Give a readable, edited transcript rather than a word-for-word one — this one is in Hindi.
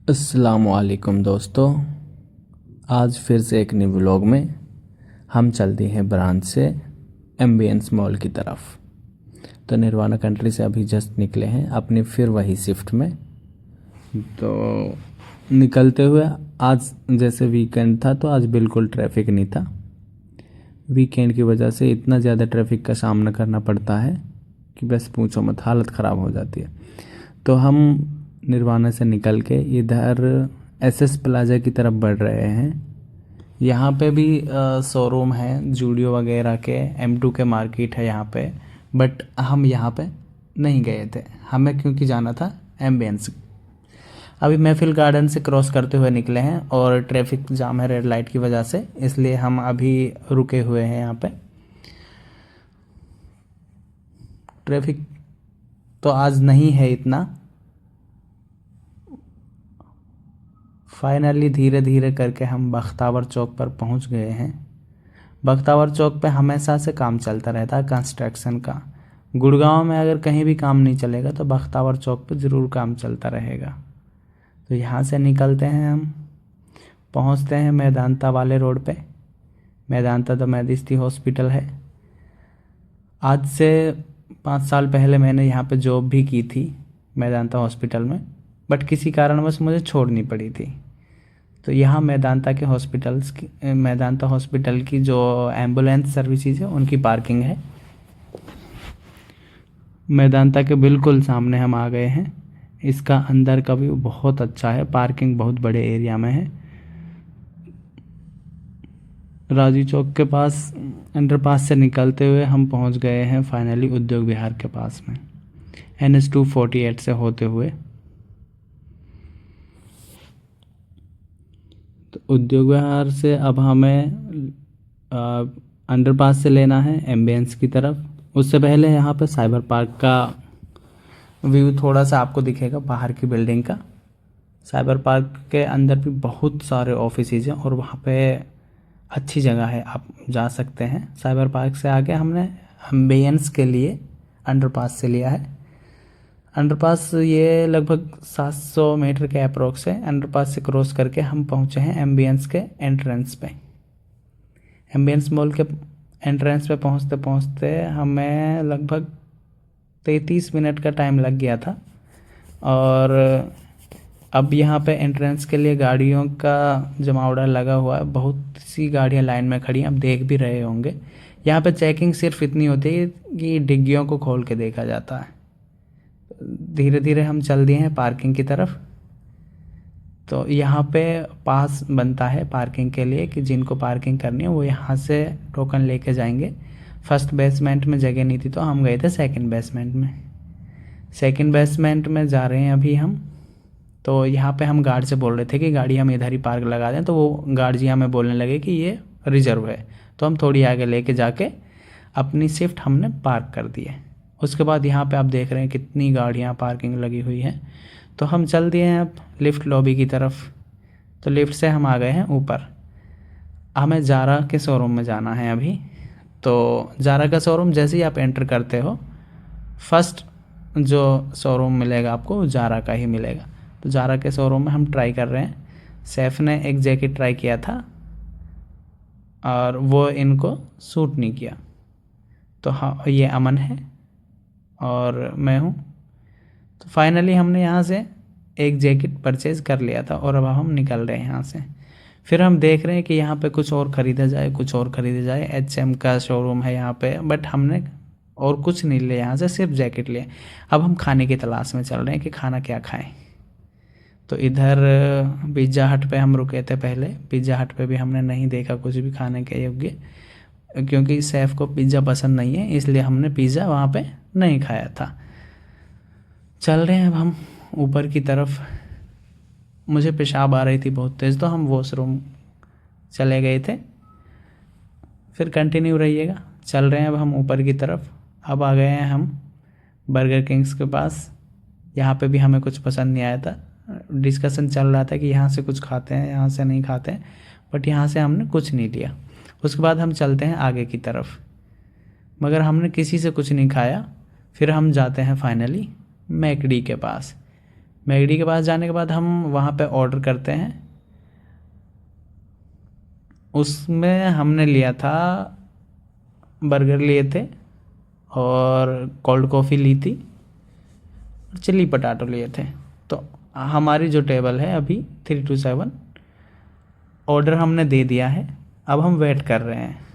अस्सलामुअलैकुम दोस्तों, आज फिर से एक नए व्लॉग में हम चलते हैं ब्रांच से एम्बियंस मॉल की तरफ। तो निर्वाणा कंट्री से अभी जस्ट निकले हैं अपनी फिर वही शिफ्ट में। तो निकलते हुए आज जैसे वीकेंड था तो आज बिल्कुल ट्रैफिक नहीं था। वीकेंड की वजह से इतना ज़्यादा ट्रैफिक का सामना करना पड़ता है कि बस पूछो मत, हालत ख़राब हो जाती है। तो हम निर्वाणा से निकल के इधर एसएस प्लाजा की तरफ बढ़ रहे हैं। यहाँ पे भी शोरूम है जूडियो वगैरह के, M2 के मार्केट है यहाँ पे। बट हम यहाँ पे नहीं गए थे, हमें क्योंकि जाना था एम्बियंस। अभी महफिल गार्डन से क्रॉस करते हुए निकले हैं और ट्रैफिक जाम है रेड लाइट की वजह से, इसलिए हम अभी रुके हुए हैं यहाँ पे। ट्रैफिक तो आज नहीं है इतना। फाइनली धीरे धीरे करके हम बख्तावर चौक पर पहुंच गए हैं। बख्तावर चौक पे हमेशा से काम चलता रहता है कंस्ट्रक्शन का। गुड़गांव में अगर कहीं भी काम नहीं चलेगा तो बख्तावर चौक पे ज़रूर काम चलता रहेगा। तो यहाँ से निकलते हैं, हम पहुँचते हैं मैदानता वाले रोड पे। मैदानता तो मेदिस्ती हॉस्पिटल है। आज से 5 साल पहले मैंने यहाँ पे जॉब भी की थी मैदानता हॉस्पिटल में, बट किसी कारणवश मुझे छोड़नी पड़ी थी। तो यहाँ मैदानता हॉस्पिटल की जो एम्बुलेंस सर्विसेज है उनकी पार्किंग है। मैदानता के बिल्कुल सामने हम आ गए हैं। इसका अंदर का व्यू बहुत अच्छा है, पार्किंग बहुत बड़े एरिया में है। राजू चौक के पास अंडरपास से निकलते हुए हम पहुंच गए हैं फाइनली उद्योग विहार के पास में, NH 248 से होते हुए। तो उद्योग विहार से अब हमें अंडरपास से लेना है एम्बियंस की तरफ। उससे पहले यहाँ पे साइबर पार्क का व्यू थोड़ा सा आपको दिखेगा बाहर की बिल्डिंग का। साइबर पार्क के अंदर भी बहुत सारे ऑफिसेज हैं और वहाँ पे अच्छी जगह है, आप जा सकते हैं। साइबर पार्क से आगे हमने एम्बियंस के लिए अंडरपास से लिया है। अंडरपास ये लगभग 700 मीटर के अप्रोक्स है। अंडरपास से क्रॉस करके हम पहुँचे हैं एम्बियंस के एंट्रेंस पे। एम्बियंस मॉल के एंट्रेंस पे पहुँचते पहुँचते हमें लगभग 33 मिनट का टाइम लग गया था। और अब यहाँ पे एंट्रेंस के लिए गाड़ियों का जमावड़ा लगा हुआ है, बहुत सी गाड़ियाँ लाइन में खड़ी हैं, आप देख भी रहे होंगे। यहाँ पे चेकिंग सिर्फ इतनी होती है कि डिग्गियों को खोल के देखा जाता है। धीरे धीरे हम चल दिए हैं पार्किंग की तरफ। तो यहाँ पे पास बनता है पार्किंग के लिए कि जिनको पार्किंग करनी है वो यहाँ से टोकन लेके जाएंगे। फर्स्ट बेसमेंट में जगह नहीं थी तो हम गए थे सेकंड बेसमेंट में। सेकंड बेसमेंट में जा रहे हैं अभी हम। तो यहाँ पे हम गार्ड से बोल रहे थे कि गाड़ी हम इधर ही पार्क लगा दें, तो वो गार्ड जी हमें बोलने लगे कि ये रिजर्व है। तो हम थोड़ी आगे लेके जाके अपनी शिफ्ट हमने पार्क कर दी है। उसके बाद यहाँ पे आप देख रहे हैं कितनी गाड़ियाँ पार्किंग लगी हुई हैं। तो हम चल दिए हैं अब लिफ्ट लॉबी की तरफ। तो लिफ्ट से हम आ गए हैं ऊपर। हमें जारा के शोरूम में जाना है अभी। तो जारा का शोरूम जैसे ही आप एंटर करते हो फर्स्ट जो शोरूम मिलेगा आपको जारा का ही मिलेगा। तो जारा के शोरूम में हम ट्राई कर रहे हैं। सैफ ने एक जैकेट ट्राई किया था और वो इनको सूट नहीं किया। तो हाँ, ये अमन है और मैं हूँ। तो फाइनली हमने यहाँ से एक जैकेट परचेज़ कर लिया था और अब हम निकल रहे हैं यहाँ से। फिर हम देख रहे हैं कि यहाँ पे कुछ और ख़रीदा जाए, कुछ और ख़रीदा जाए। HM का शोरूम है यहाँ पे, बट हमने और कुछ नहीं लिया यहाँ से, सिर्फ जैकेट लिए। अब हम खाने की तलाश में चल रहे हैं कि खाना क्या खाएं। तो इधर पिज़्ज़ा हट पे हम रुके थे पहले। पिज़्ज़ा हट पे भी हमने नहीं देखा कुछ भी खाने के योग्य, क्योंकि सैफ को पिज़्ज़ा पसंद नहीं है, इसलिए हमने पिज़्ज़ा वहाँ पे नहीं खाया था। चल रहे हैं अब हम ऊपर की तरफ। मुझे पेशाब आ रही थी बहुत तेज़, तो हम वॉशरूम चले गए थे। फिर कंटिन्यू रहिएगा। चल रहे हैं अब हम ऊपर की तरफ। अब आ गए हैं हम बर्गर किंग्स के पास। यहाँ पे भी हमें कुछ पसंद नहीं आया था। डिस्कशन चल रहा था कि यहाँ से कुछ खाते हैं, यहाँ से नहीं खाते हैं, बट यहाँ से हमने कुछ नहीं लिया। उसके बाद हम चलते हैं आगे की तरफ, मगर हमने किसी से कुछ नहीं खाया। फिर हम जाते हैं फाइनली मैकडी के पास। मैगडी के पास जाने के बाद हम वहाँ पे ऑर्डर करते हैं। उसमें हमने लिया था, बर्गर लिए थे और कोल्ड कॉफ़ी ली थी और चिल्ली पटाटो लिए थे। तो हमारी जो टेबल है अभी 327, ऑर्डर हमने दे दिया है, अब हम वेट कर रहे हैं।